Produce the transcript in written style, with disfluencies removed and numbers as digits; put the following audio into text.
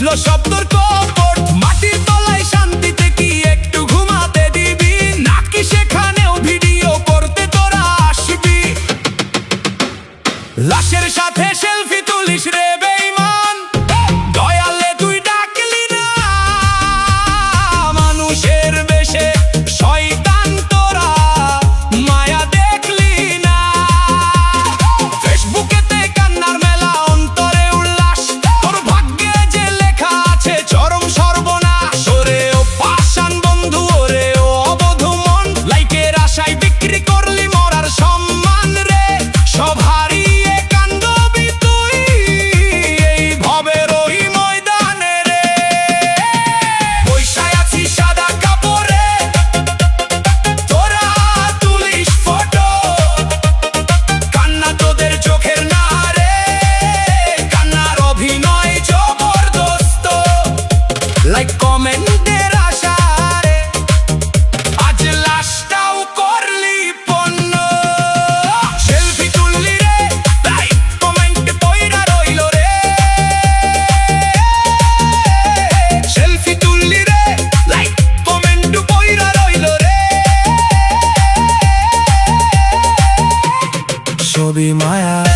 বুঝলো শব্দর কপট। মাটির তলায় শান্তিতে কি একটু ঘুমাতে দিবি, নাকি সেখানেও ভিডিও করতে তোরা আসবি? লাশের সাথে সেলফি তুলিস রে বেঈমান, দয়ালে তুই ডাকলি না মানুষের বেশে শয়তান তোরা, মায়া দেখলি না। ফেসবুকেতে কান্নার মেলা, অন্তরে উল্লাস, তোর ভাগ্যে যে লেখা আছে চরম সর্বনাশ। ওরে ও পাষাণ বন্ধু, ওরে ও অবধ মন, লাইকের আশায় বিক্রি করলি মরার সম্মান রে। সব হারিয়ে কান্দবি তুই এই ভবের ওই ময়দানে রে। বৈশায় আছি সাদা কাপড়ে, তোরা তুলিস ফটো, কান্না তোদের চোখের না রে, কান্নার অভিনয় জবরদস্ত। লাইক কমেন্টের আশারে আজ লাশটাও করলি পণ্য। সেলফি তুললি রে, লাইক কমেন্টে পইড়া রইল রে। সেলফি তুললি রে, লাইক কমেন্ট পইড়া রইল রে। সবই মায়া।